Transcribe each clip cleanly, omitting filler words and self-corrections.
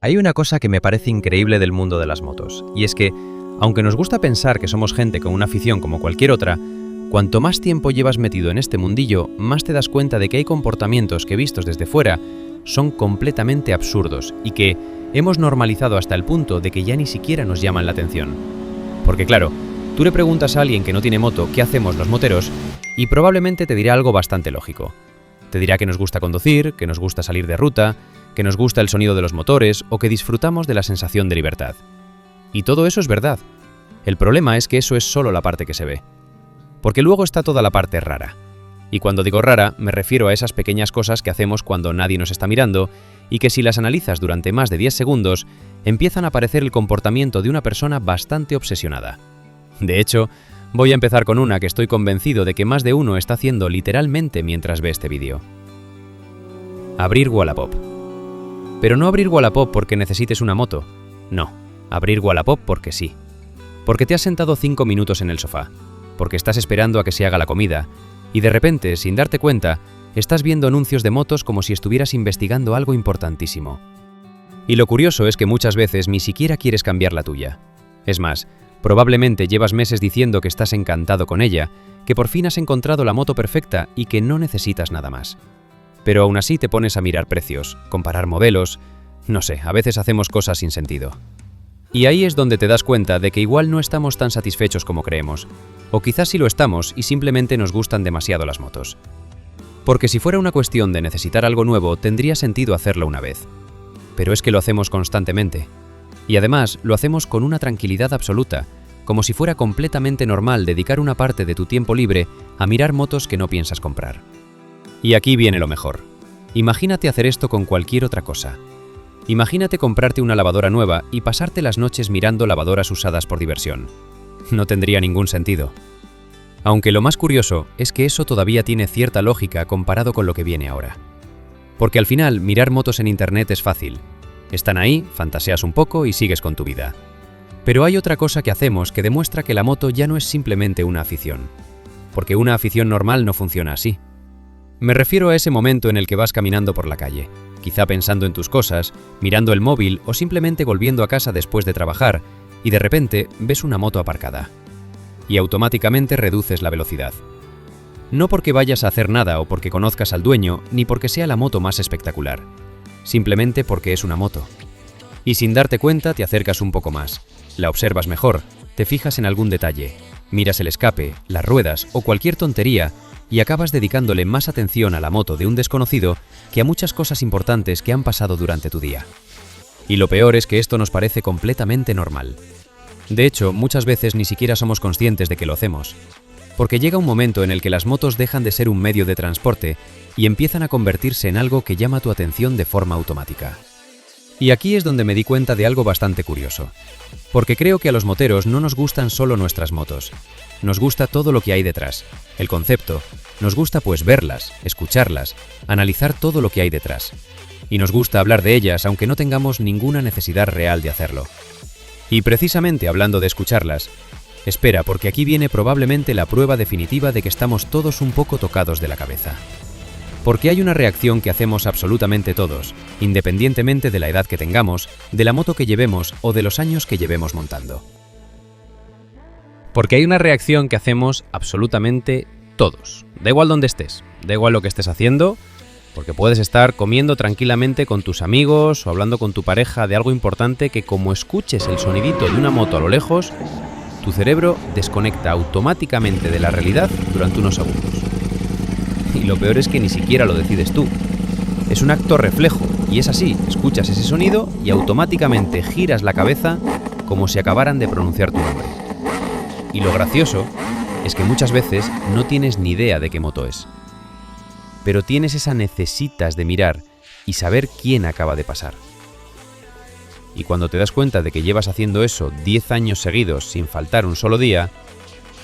Hay una cosa que me parece increíble del mundo de las motos, y es que, aunque nos gusta pensar que somos gente con una afición como cualquier otra, cuanto más tiempo llevas metido en este mundillo, más te das cuenta de que hay comportamientos que vistos desde fuera son completamente absurdos y que hemos normalizado hasta el punto de que ya ni siquiera nos llaman la atención. Porque claro, tú le preguntas a alguien que no tiene moto qué hacemos los moteros y probablemente te dirá algo bastante lógico. Te dirá que nos gusta conducir, que nos gusta salir de ruta, que nos gusta el sonido de los motores o que disfrutamos de la sensación de libertad. Y todo eso es verdad. El problema es que eso es solo la parte que se ve. Porque luego está toda la parte rara. Y cuando digo rara, me refiero a esas pequeñas cosas que hacemos cuando nadie nos está mirando y que si las analizas durante más de 10 segundos, empiezan a parecer el comportamiento de una persona bastante obsesionada. De hecho, voy a empezar con una que estoy convencido de que más de uno está haciendo literalmente mientras ve este vídeo. Abrir Wallapop. Pero no abrir Wallapop porque necesites una moto. No, abrir Wallapop porque sí. Porque te has sentado 5 minutos en el sofá, porque estás esperando a que se haga la comida, y de repente, sin darte cuenta, estás viendo anuncios de motos como si estuvieras investigando algo importantísimo. Y lo curioso es que muchas veces ni siquiera quieres cambiar la tuya. Es más, probablemente llevas meses diciendo que estás encantado con ella, que por fin has encontrado la moto perfecta y que no necesitas nada más. Pero aún así te pones a mirar precios, comparar modelos, no sé, a veces hacemos cosas sin sentido. Y ahí es donde te das cuenta de que igual no estamos tan satisfechos como creemos, o quizás sí lo estamos y simplemente nos gustan demasiado las motos. Porque si fuera una cuestión de necesitar algo nuevo, tendría sentido hacerlo una vez. Pero es que lo hacemos constantemente. Y además lo hacemos con una tranquilidad absoluta, como si fuera completamente normal dedicar una parte de tu tiempo libre a mirar motos que no piensas comprar. Y aquí viene lo mejor. Imagínate hacer esto con cualquier otra cosa. Imagínate comprarte una lavadora nueva y pasarte las noches mirando lavadoras usadas por diversión. No tendría ningún sentido. Aunque lo más curioso es que eso todavía tiene cierta lógica comparado con lo que viene ahora. Porque al final, mirar motos en internet es fácil. Están ahí, fantaseas un poco y sigues con tu vida. Pero hay otra cosa que hacemos que demuestra que la moto ya no es simplemente una afición. Porque una afición normal no funciona así. Me refiero a ese momento en el que vas caminando por la calle, quizá pensando en tus cosas, mirando el móvil o simplemente volviendo a casa después de trabajar, y de repente ves una moto aparcada. Y automáticamente reduces la velocidad. No porque vayas a hacer nada o porque conozcas al dueño, ni porque sea la moto más espectacular. Simplemente porque es una moto. Y sin darte cuenta te acercas un poco más, la observas mejor, te fijas en algún detalle, miras el escape, las ruedas o cualquier tontería y acabas dedicándole más atención a la moto de un desconocido que a muchas cosas importantes que han pasado durante tu día. Y lo peor es que esto nos parece completamente normal. De hecho, muchas veces ni siquiera somos conscientes de que lo hacemos. Porque llega un momento en el que las motos dejan de ser un medio de transporte y empiezan a convertirse en algo que llama tu atención de forma automática. Y aquí es donde me di cuenta de algo bastante curioso. Porque creo que a los moteros no nos gustan solo nuestras motos. Nos gusta todo lo que hay detrás, el concepto. Nos gusta pues verlas, escucharlas, analizar todo lo que hay detrás. Y nos gusta hablar de ellas aunque no tengamos ninguna necesidad real de hacerlo. Y precisamente hablando de escucharlas, espera, porque aquí viene probablemente la prueba definitiva de que estamos todos un poco tocados de la cabeza. Porque hay una reacción que hacemos absolutamente todos, independientemente de la edad que tengamos, de la moto que llevemos o de los años que llevemos montando. Porque hay una reacción que hacemos absolutamente todos. Da igual dónde estés, da igual lo que estés haciendo, porque puedes estar comiendo tranquilamente con tus amigos o hablando con tu pareja de algo importante que como escuches el sonidito de una moto a lo lejos, tu cerebro desconecta automáticamente de la realidad durante unos segundos. Y lo peor es que ni siquiera lo decides tú. Es un acto reflejo y es así, escuchas ese sonido y automáticamente giras la cabeza como si acabaran de pronunciar tu nombre. Y lo gracioso es que muchas veces no tienes ni idea de qué moto es. Pero tienes esa necesitas de mirar y saber quién acaba de pasar. Y cuando te das cuenta de que llevas haciendo eso 10 años seguidos sin faltar un solo día,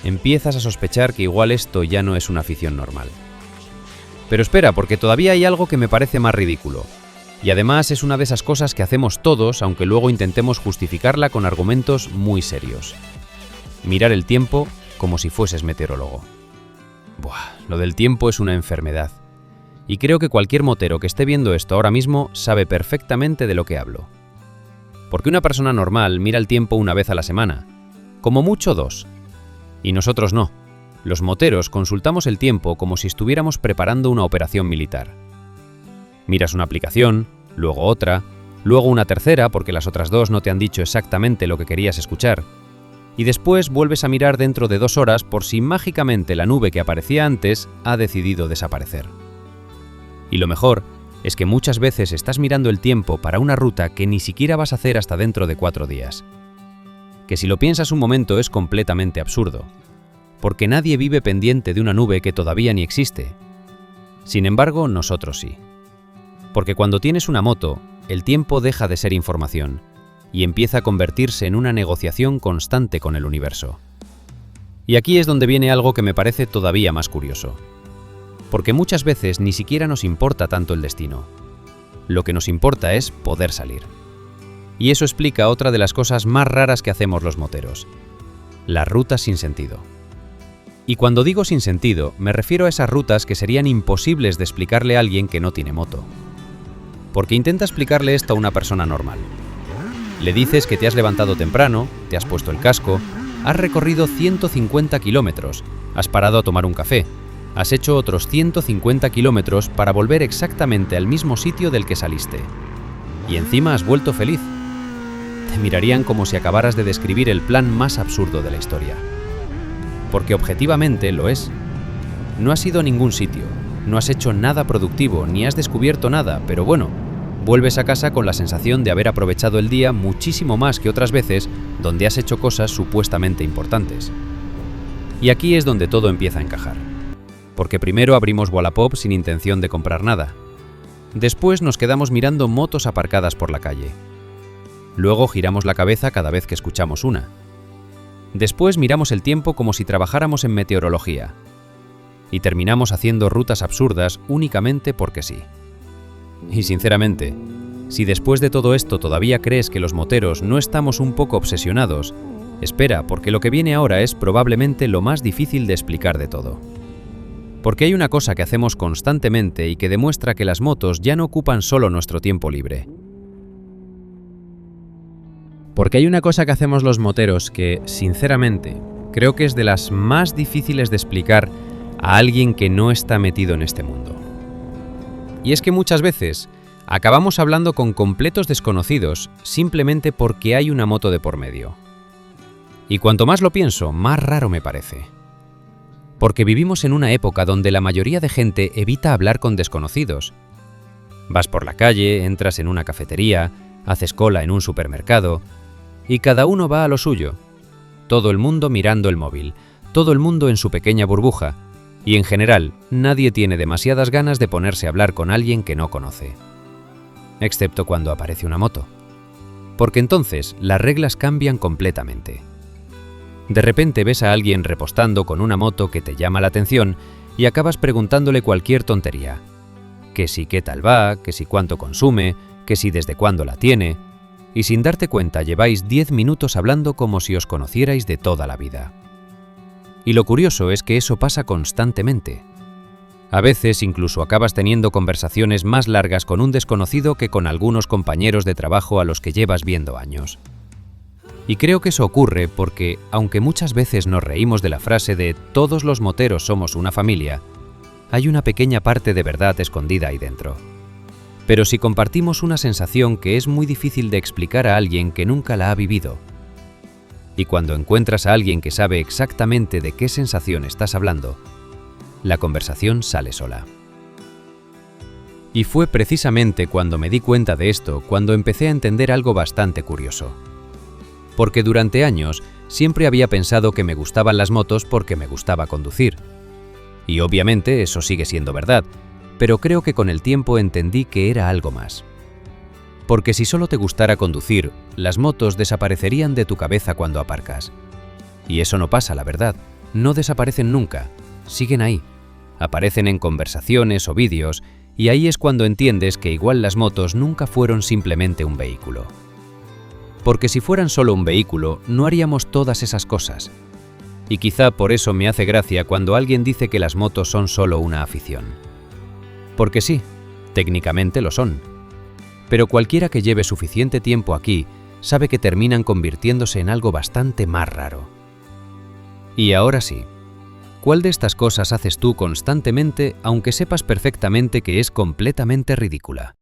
empiezas a sospechar que igual esto ya no es una afición normal. Pero espera, porque todavía hay algo que me parece más ridículo. Y además es una de esas cosas que hacemos todos, aunque luego intentemos justificarla con argumentos muy serios. Mirar el tiempo como si fueses meteorólogo. Buah, lo del tiempo es una enfermedad. Y creo que cualquier motero que esté viendo esto ahora mismo sabe perfectamente de lo que hablo. Porque una persona normal mira el tiempo una vez a la semana, como mucho 2. Y nosotros no. Los moteros consultamos el tiempo como si estuviéramos preparando una operación militar. Miras una aplicación, luego otra, luego una tercera porque las otras 2 no te han dicho exactamente lo que querías escuchar, y después vuelves a mirar dentro de 2 horas por si mágicamente la nube que aparecía antes ha decidido desaparecer. Y lo mejor es que muchas veces estás mirando el tiempo para una ruta que ni siquiera vas a hacer hasta dentro de 4 días. Que si lo piensas un momento es completamente absurdo, porque nadie vive pendiente de una nube que todavía ni existe. Sin embargo, nosotros sí. Porque cuando tienes una moto, el tiempo deja de ser información y empieza a convertirse en una negociación constante con el universo. Y aquí es donde viene algo que me parece todavía más curioso. Porque muchas veces ni siquiera nos importa tanto el destino. Lo que nos importa es poder salir. Y eso explica otra de las cosas más raras que hacemos los moteros: las rutas sin sentido. Y cuando digo sin sentido, me refiero a esas rutas que serían imposibles de explicarle a alguien que no tiene moto. Porque intenta explicarle esto a una persona normal. Le dices que te has levantado temprano, te has puesto el casco, has recorrido 150 kilómetros, has parado a tomar un café, has hecho otros 150 kilómetros para volver exactamente al mismo sitio del que saliste. Y encima has vuelto feliz. Te mirarían como si acabaras de describir el plan más absurdo de la historia. Porque objetivamente lo es. No has ido a ningún sitio, no has hecho nada productivo, ni has descubierto nada, pero bueno, vuelves a casa con la sensación de haber aprovechado el día muchísimo más que otras veces donde has hecho cosas supuestamente importantes. Y aquí es donde todo empieza a encajar. Porque primero abrimos Wallapop sin intención de comprar nada. Después nos quedamos mirando motos aparcadas por la calle. Luego giramos la cabeza cada vez que escuchamos una. Después miramos el tiempo como si trabajáramos en meteorología. Y terminamos haciendo rutas absurdas únicamente porque sí. Y sinceramente, si después de todo esto todavía crees que los moteros no estamos un poco obsesionados, espera, porque lo que viene ahora es probablemente lo más difícil de explicar de todo. Porque hay una cosa que hacemos constantemente y que demuestra que las motos ya no ocupan solo nuestro tiempo libre. Porque hay una cosa que hacemos los moteros que, sinceramente, creo que es de las más difíciles de explicar a alguien que no está metido en este mundo. Y es que muchas veces acabamos hablando con completos desconocidos simplemente porque hay una moto de por medio. Y cuanto más lo pienso, más raro me parece. Porque vivimos en una época donde la mayoría de gente evita hablar con desconocidos. Vas por la calle, entras en una cafetería, haces cola en un supermercado, y cada uno va a lo suyo. Todo el mundo mirando el móvil, todo el mundo en su pequeña burbuja, y en general nadie tiene demasiadas ganas de ponerse a hablar con alguien que no conoce. Excepto cuando aparece una moto. Porque entonces las reglas cambian completamente. De repente ves a alguien repostando con una moto que te llama la atención y acabas preguntándole cualquier tontería. Que si qué tal va, que si cuánto consume, que si desde cuándo la tiene, y sin darte cuenta lleváis 10 minutos hablando como si os conocierais de toda la vida. Y lo curioso es que eso pasa constantemente. A veces incluso acabas teniendo conversaciones más largas con un desconocido que con algunos compañeros de trabajo a los que llevas viendo años. Y creo que eso ocurre porque, aunque muchas veces nos reímos de la frase de «todos los moteros somos una familia», hay una pequeña parte de verdad escondida ahí dentro. Pero si compartimos una sensación que es muy difícil de explicar a alguien que nunca la ha vivido, y cuando encuentras a alguien que sabe exactamente de qué sensación estás hablando, la conversación sale sola. Y fue precisamente cuando me di cuenta de esto cuando empecé a entender algo bastante curioso. Porque durante años siempre había pensado que me gustaban las motos porque me gustaba conducir. Y obviamente eso sigue siendo verdad, pero creo que con el tiempo entendí que era algo más. Porque si solo te gustara conducir, las motos desaparecerían de tu cabeza cuando aparcas. Y eso no pasa, la verdad. No desaparecen nunca. Siguen ahí. Aparecen en conversaciones o vídeos, y ahí es cuando entiendes que igual las motos nunca fueron simplemente un vehículo. Porque si fueran solo un vehículo, no haríamos todas esas cosas. Y quizá por eso me hace gracia cuando alguien dice que las motos son solo una afición. Porque sí, técnicamente lo son. Pero cualquiera que lleve suficiente tiempo aquí sabe que terminan convirtiéndose en algo bastante más raro. Y ahora sí, ¿cuál de estas cosas haces tú constantemente aunque sepas perfectamente que es completamente ridícula?